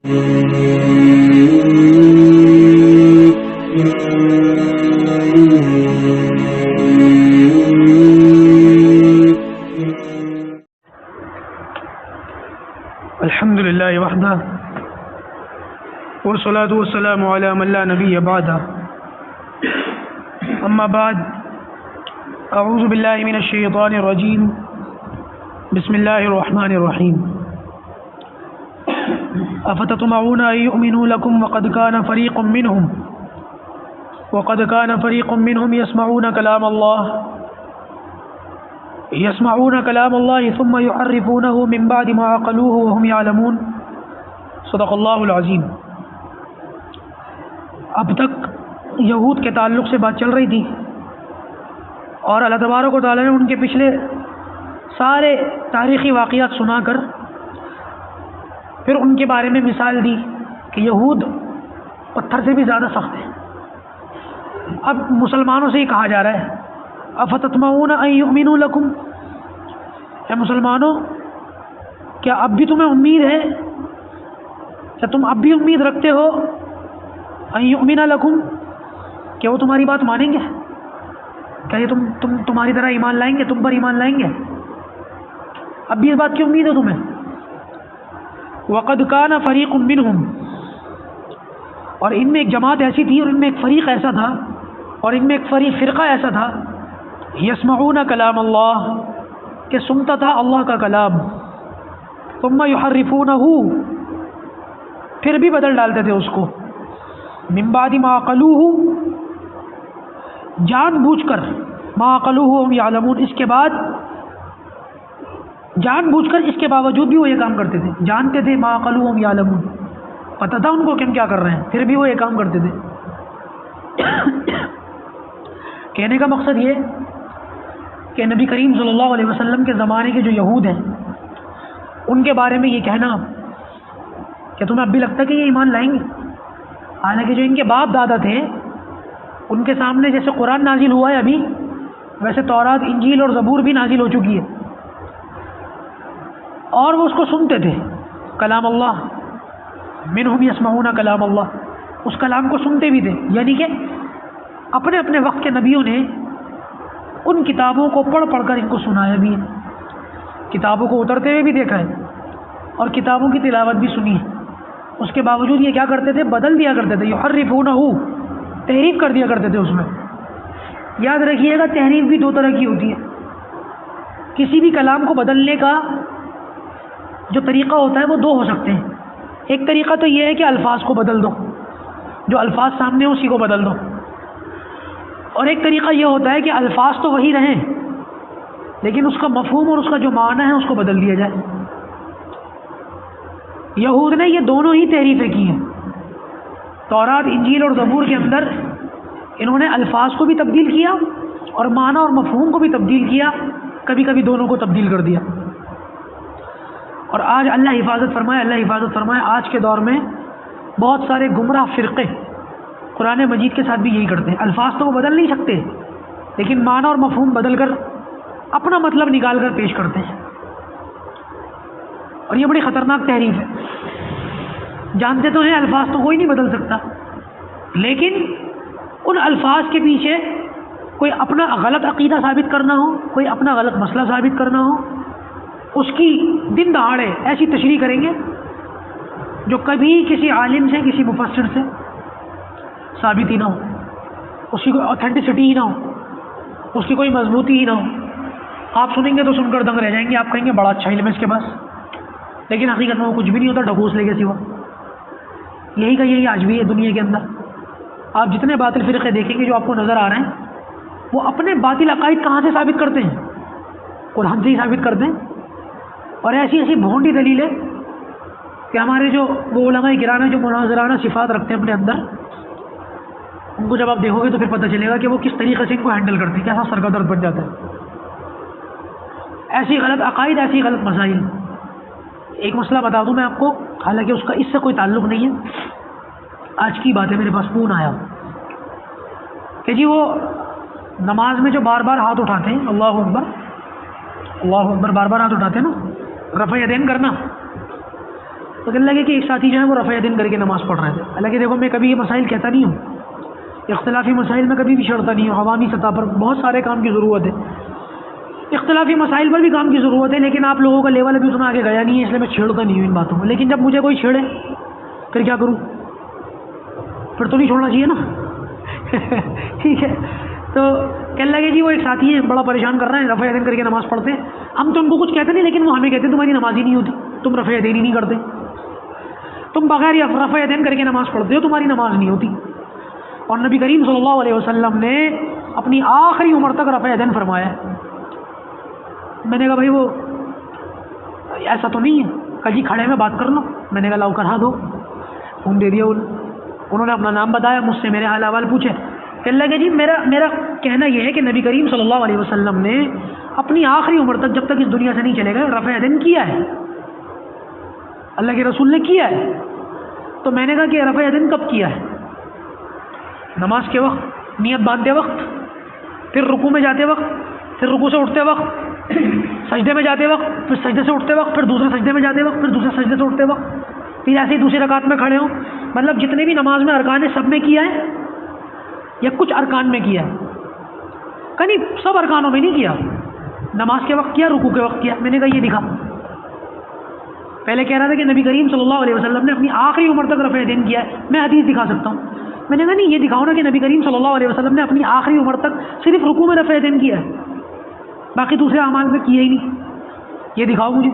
الحمد للہ وحدہ والصلاة والسلام علی من لا نبی بعدہ اما بعد اعوذ باللہ من الشیطان الرجیم بسم اللہ الرحمن الرحیم افتطمعون ان یؤمنوا لکم وقد کان فریق منهم يسمعون كلام الله ثم يحرفونه من بعد ما عقلوه وهم يعلمون صدق اللہ العظیم۔ اب تک یہود کے تعلق سے بات چل رہی تھی اور اللہ تبارک و تعالیٰ نے ان کے پچھلے سارے تاریخی واقعات سنا کر پھر ان کے بارے میں مثال دی کہ یہود پتھر سے بھی زیادہ سخت ہیں۔ اب مسلمانوں سے ہی کہا جا رہا ہے افتطمعون ان یؤمنوا لکم، اے مسلمانوں کیا اب بھی تمہیں امید ہے، کیا تم اب بھی امید رکھتے ہو ان یؤمن لکم کہ وہ تمہاری بات مانیں گے، کیا یہ تمہاری طرح ایمان لائیں گے، تم پر ایمان لائیں گے؟ اب بھی اس بات کی امید ہے تمہیں؟ وقد کان فریق منہم، اور ان میں ایک جماعت ایسی تھی اور ان میں ایک فریق ایسا تھا اور ان میں ایک فرقہ ایسا تھا، یسمعون کلام اللہ، کہ سنتا تھا اللہ کا کلام، ثم یحرفونہ، پھر بھی بدل ڈالتے تھے اس کو، من بعد ما عقلوہ، جان بوجھ کر، ما عقلوہ ہم یعلمون، اس کے بعد جان بوجھ کر، اس کے باوجود بھی وہ یہ کام کرتے تھے، جانتے تھے ما عقلوہ ہم یعلمون، پتہ تھا ان کو کہ ہم کیا کر رہے ہیں، پھر بھی وہ یہ کام کرتے تھے۔ کہنے کا مقصد یہ کہ نبی کریم صلی اللہ علیہ وسلم کے زمانے کے جو یہود ہیں ان کے بارے میں یہ کہنا کہ تمہیں اب بھی لگتا ہے کہ یہ ایمان لائیں گے، حالانکہ جو ان کے باپ دادا تھے ان کے سامنے جیسے قرآن نازل ہوا ہے ابھی، ویسے تورات، انجیل اور زبور بھی نازل ہو چکی ہے، اور وہ اس کو سنتے تھے، کلام اللہ، منہم یسمعون کلام اللہ، اس کلام کو سنتے بھی تھے، یعنی کہ اپنے اپنے وقت کے نبیوں نے ان کتابوں کو پڑھ پڑھ کر ان کو سنایا بھی ہے، کتابوں کو اترتے ہوئے بھی دیکھا ہے اور کتابوں کی تلاوت بھی سنی ہے، اس کے باوجود یہ کیا کرتے تھے، بدل دیا کرتے تھے، یحرفونہ، تحریف کر دیا کرتے تھے اس میں۔ یاد رکھیے گا تحریف بھی دو طرح کی ہوتی ہے، کسی بھی کلام کو بدلنے کا جو طریقہ ہوتا ہے وہ دو ہو سکتے ہیں، ایک طریقہ تو یہ ہے کہ الفاظ کو بدل دو، جو الفاظ سامنے ہو اسی کو بدل دو، اور ایک طریقہ یہ ہوتا ہے کہ الفاظ تو وہی رہیں لیکن اس کا مفہوم اور اس کا جو معنی ہے اس کو بدل دیا جائے۔ یہود نے یہ دونوں ہی تحریفیں کی ہیں، تورات، انجیل اور زبور کے اندر انہوں نے الفاظ کو بھی تبدیل کیا اور معنی اور مفہوم کو بھی تبدیل کیا، کبھی کبھی دونوں کو تبدیل کر دیا۔ اور آج اللہ حفاظت فرمائے، آج کے دور میں بہت سارے گمراہ فرقے قرآن مجید کے ساتھ بھی یہی کرتے ہیں، الفاظ تو وہ بدل نہیں سکتے لیکن معنی اور مفہوم بدل کر اپنا مطلب نکال کر پیش کرتے ہیں، اور یہ بڑی خطرناک تحریف ہے۔ جانتے تو ہیں الفاظ تو کوئی نہیں بدل سکتا، لیکن ان الفاظ کے پیچھے کوئی اپنا غلط عقیدہ ثابت کرنا ہو، کوئی اپنا غلط مسئلہ ثابت کرنا ہو، اس کی دن دہاڑے ایسی تشریح کریں گے جو کبھی کسی عالم سے، کسی مفسر سے ثابت ہی نہ ہو، اس کی کوئی اوتھینٹسٹی ہی نہ ہو، اس کی کوئی مضبوطی ہی نہ ہو۔ آپ سنیں گے تو سن کر دنگ رہ جائیں گے، آپ کہیں گے بڑا اچھا علم ہے اس کے پاس، لیکن حقیقت میں وہ کچھ بھی نہیں ہوتا، ڈھکوس لے کے سوا۔ یہی کا یہی آج بھی ہے دنیا کے اندر، آپ جتنے باطل فرقے دیکھیں گے جو آپ کو نظر آ رہے ہیں، وہ اپنے باطل عقائد کہاں سے ثابت کرتے ہیں؟ قرآن سے ہی ثابت کرتے ہیں، اور ایسی ایسی بھونڈی دلیلیں کہ ہمارے جو وہ علماء کرام ہیں جو مناظرانہ صفات رکھتے ہیں اپنے اندر، ان کو جب آپ دیکھو گے تو پھر پتہ چلے گا کہ وہ کس طریقے سے ان کو ہینڈل کرتے ہیں، کیسا سر کا درد بن جاتا ہے۔ ایسی غلط عقائد، ایسی غلط مسائل۔ ایک مسئلہ بتا دوں میں آپ کو، حالانکہ اس کا اس سے کوئی تعلق نہیں ہے، آج کی بات ہے، میرے پاس فون آیا کہ جی وہ نماز میں جو بار بار ہاتھ اٹھاتے ہیں، اللہ اکبر اللہ اکبر بار بار ہاتھ اٹھاتے ہیں نا، رفع یدین کرنا، تو کہنے لگے کہ ایک ساتھی جو ہے وہ رفع یدین کر کے نماز پڑھ رہے تھے. حالانکہ دیکھو میں کبھی یہ مسائل کہتا نہیں ہوں, اختلافی مسائل میں کبھی بھی چھڑتا نہیں ہوں. عوامی سطح پر بہت سارے کام کی ضرورت ہے, اختلافی مسائل پر بھی کام کی ضرورت ہے, لیکن آپ لوگوں کا لیول ابھی اتنا آگے گیا نہیں ہے, اس لیے میں چھیڑتا نہیں ہوں ان باتوں کو. لیکن جب مجھے کوئی چھیڑے پھر کیا کروں, پھر تو نہیں چھوڑنا چاہیے نا. ٹھیک ہے, تو کہنے لگے جی وہ ایک ساتھی ہے بڑا پریشان کر رہے ہیں, رفع یدین کر کے نماز پڑھتے ہیں. ہم تو ان کو کچھ کہتے نہیں, لیکن وہ ہمیں کہتے ہیں تمہاری نماز ہی نہیں ہوتی, تم رفع یدین ہی نہیں کرتے, تم بغیر رفع یدین کر کے نماز پڑھتے ہو, تمہاری نماز نہیں ہوتی. اور نبی کریم صلی اللہ علیہ وسلم نے اپنی آخری عمر تک رفع یدین فرمایا. میں نے کہا بھائی وہ ایسا تو نہیں ہے, کہا جی کھڑے میں بات کر لو. میں نے کہا لاؤ کرا دو, فون دے دیا. انہوں نے اپنا نام بتایا, مجھ سے میرے حال احوال پوچھے. کہنے لگے جی میرا کہنا یہ ہے کہ نبی کریم صلی اللہ علیہ وسلم نے اپنی آخری عمر تک جب تک اس دنیا سے نہیں چلے گئے رفع یدین کیا ہے, اللہ کے رسول نے کیا ہے. تو میں نے کہا کہ رفع یدین کب کیا ہے؟ نماز کے وقت, نیت باندھتے وقت, پھر رکوع میں جاتے وقت, پھر رکوع سے اٹھتے وقت, سجدے میں جاتے وقت, پھر سجدے سے اٹھتے وقت, پھر دوسرے سجدے میں جاتے وقت, پھر دوسرے سجدے سے اٹھتے وقت, پھر ایسے ہی دوسری رکعت میں کھڑے ہوں. مطلب جتنے بھی نماز میں ارکان ہیں سب میں کیا ہے یا کچھ ارکان میں کیا ہے؟ کہ نہیں, سب ارکانوں میں نہیں کیا. نماز کے وقت کیا, رکوع کے وقت کیا. میں نے کہا یہ دکھا. پہلے کہہ رہا تھا کہ نبی کریم صلی اللہ علیہ وسلم نے اپنی آخری عمر تک رفع یدین کیا ہے, میں حدیث دکھا سکتا ہوں. میں نے کہا نہیں, یہ دکھاؤ نا کہ نبی کریم صلی اللہ علیہ وسلم نے اپنی آخری عمر تک صرف رکوع میں رفع یدین کیا ہے, باقی دوسرے اعمال میں کیا ہی نہیں. یہ دکھاؤ مجھے.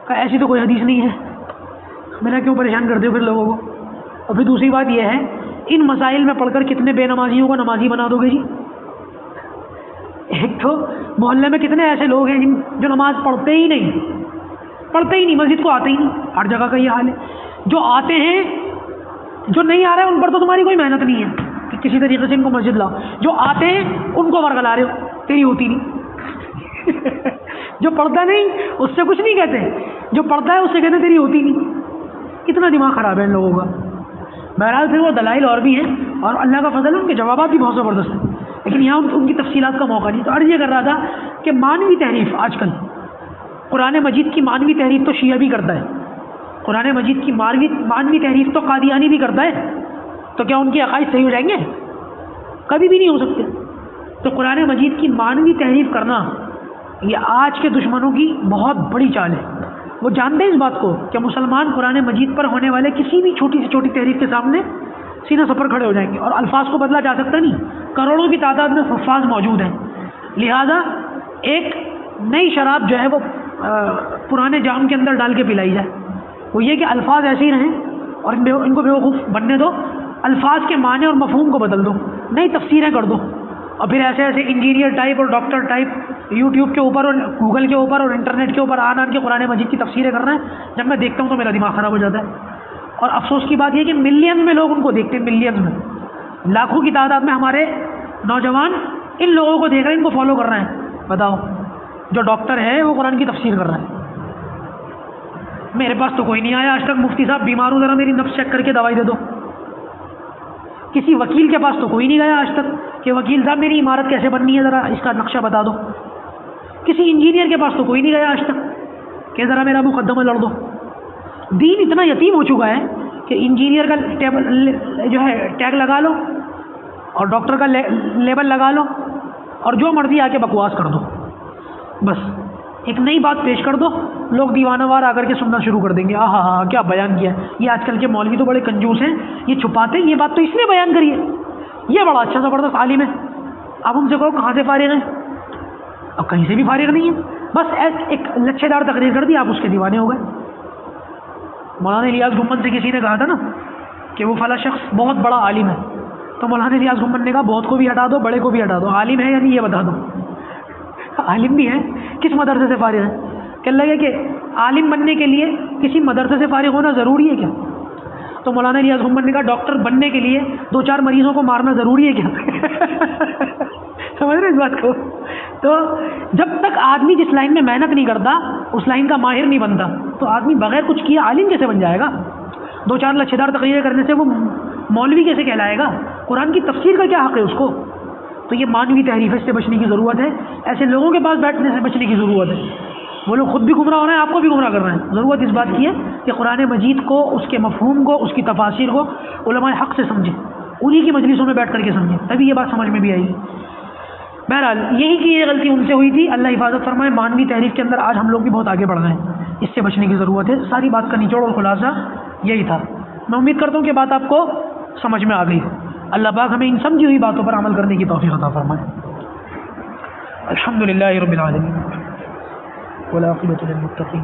کہا ایسی تو کوئی حدیث نہیں ہے. میں نے کیوں پریشان کرتے ہو پھر لوگوں کو. اور پھر دوسری بات یہ ہے, ان مسائل میں پڑھ کر کتنے بے نمازیوں کو نمازی بنا دو گے جی. ایک تو محلے میں کتنے ایسے لوگ ہیں جو نماز پڑھتے ہی نہیں, مسجد کو آتے ہی نہیں. ہر جگہ کا یہ حال ہے. جو آتے ہیں, جو نہیں آ رہے ہیں ان پر تو تمہاری کوئی محنت نہیں ہے کہ کسی طریقے سے ان کو مسجد لاؤ. جو آتے ہیں ان کو ورگلا رہے ہو, تیری ہوتی نہیں. جو پڑھتا نہیں اس سے کچھ نہیں کہتے, جو پڑھتا ہے اس سے کہتے ہیں تیری ہوتی نہیں. کتنا دماغ خراب ہے ان لوگوں کا. بہرحال پھر وہ دلائل اور بھی ہیں, اور اللہ کا فضل ہے ان کے جوابات بھی بہت زبردست ہیں, لیکن یہاں ان کی تفصیلات کا موقع نہیں. تو عرض یہ کر رہا تھا کہ مانوی تحریف آج کل, قرآن مجید کی مانوی تحریف تو شیعہ بھی کرتا ہے, قرآن مجید کی مانوی تحریف تو قادیانی بھی کرتا ہے. تو کیا ان کے عقائد صحیح ہو جائیں گے؟ کبھی بھی نہیں ہو سکتے. تو قرآن مجید کی مانوی تحریف کرنا یہ آج کے دشمنوں کی بہت بڑی چال ہے. وہ جانتے ہیں اس بات کو کہ مسلمان قرآن مجید پر ہونے والے کسی بھی چھوٹی سے چھوٹی تحریف کے سامنے سینہ سپر کھڑے ہو جائیں گے, اور الفاظ کو بدلا جا سکتا نہیں. کروڑوں کی تعداد میں حفاظ موجود ہیں, لہذا ایک نئی شراب جو ہے وہ پرانے جام کے اندر ڈال کے پلائی جائے. وہ یہ کہ الفاظ ایسے ہی رہیں اور ان کو بیوقوف بننے دو, الفاظ کے معنی اور مفہوم کو بدل دو, نئی تفسیریں کر دو, اور پھر ایسے انجینئر ٹائپ اور ڈاکٹر ٹائپ یوٹیوب کے اوپر اور گوگل کے اوپر اور انٹرنیٹ کے اوپر آن کے قرآن مجید کی تفسیریں کر رہے ہیں. جب میں دیکھتا ہوں تو میرا دماغ خراب ہو جاتا ہے. اور افسوس کی بات یہ کہ ملینز میں لوگ ان کو دیکھتے ہیں, ملینز میں, لاکھوں کی تعداد میں ہمارے نوجوان ان لوگوں کو دیکھ رہے ہیں, ان کو فالو کر رہے ہیں. بتاؤ, جو ڈاکٹر ہے وہ قرآن کی تفسیر کر رہا ہے. میرے پاس تو کوئی نہیں آیا آج تک, مفتی صاحب بیمار ہوں ذرا میری نبض چیک کر کے دوائی دے دو. کسی وکیل کے پاس تو کوئی نہیں گیا آج تک کہ وکیل صاحب میری عمارت کیسے بننی ہے ذرا اس کا نقشہ بتا دو. کسی انجینئر کے پاس تو کوئی نہیں گیا آج تک کہ ذرا میرا مقدمہ لڑ دو. دین اتنا یتیم ہو چکا ہے کہ انجینئر کا جو ہے ٹیگ لگا لو اور ڈاکٹر کا لیبل لگا لو اور جو مرضی آ کے بکواس کر دو. بس ایک نئی بات پیش کر دو, لوگ دیوانہ وار آ کر کے سننا شروع کر دیں گے. ہاں ہاں کیا بیان کیا. یہ آج کل کے مولوی تو بڑے کنجوس ہیں, یہ چھپاتے ہیں, یہ بات تو اس نے بیان کری ہے, یہ بڑا اچھا زبردست عالم ہے. اب ان سے کہو کہاں سے فارغ ہیں, اب کہیں سے بھی فارغ نہیں ہے. بس ایک لچھے دار تقریر کر دی, آپ اس کے دیوانے ہو گئے. مولانا الیاس گنبد سے کسی نے کہا تھا نا کہ وہ فلاں شخص بہت بڑا عالم ہے, تو مولانا الیاس گنبد نے کہا بہت کو بھی ہٹا دو, بڑے کو بھی ہٹا دو, عالم ہے یعنی یہ بتا دو. عالم بھی ہے, کس مدرسے سے فارغ ہے؟ کہنے لگے کہ عالم بننے کے لیے کسی مدرسے سے فارغ ہونا ضروری ہے کیا؟ تو مولانا الیاس گنبد نے کہا ڈاکٹر بننے کے لیے 2-4 مریضوں کو مارنا ضروری ہے کیا؟ سمجھ رہے اس بات کو؟ تو جب تک آدمی جس لائن میں محنت نہیں کرتا اس لائن کا ماہر نہیں بنتا, تو آدمی بغیر کچھ کیے عالم کیسے بن جائے گا؟ 2-4 لچھے دار تقریریں کرنے سے وہ مولوی کیسے کہلائے گا؟ قرآن کی تفسیر کا کیا حق ہے اس کو؟ تو یہ مانوی تحریف سے بچنے کی ضرورت ہے, ایسے لوگوں کے پاس بیٹھنے سے بچنے کی ضرورت ہے. وہ لوگ خود بھی گمراہ ہو رہے ہیں، آپ کو بھی گمراہ کر رہے ہیں۔ ضرورت اس بات کی ہے کہ قرآن مجید کو، اس کے مفہوم کو، اس کی تفاسیر کو علماء حق سے سمجھیں، انہی کی مجلسوں میں بیٹھ کر کے سمجھیں، تبھی یہ بات سمجھ میں بھی آئے گی۔ بہرحال یہی کی یہ غلطی ان سے ہوئی تھی، اللہ حفاظت فرمائے۔ مانوی تحریف کے اندر آج ہم لوگ بھی بہت آگے بڑھ گئے ہیں، اس سے بچنے کی ضرورت ہے۔ ساری بات کا نچوڑ اور خلاصہ یہی تھا۔ میں امید کرتا ہوں کہ بات آپ کو سمجھ میں آ گئی ہو۔ اللہ پاک ہمیں ان سمجھی ہوئی باتوں پر عمل کرنے کی توفیق عطا فرمائے۔ الحمدللہ رب العالمین والعاقبۃ للمتقین۔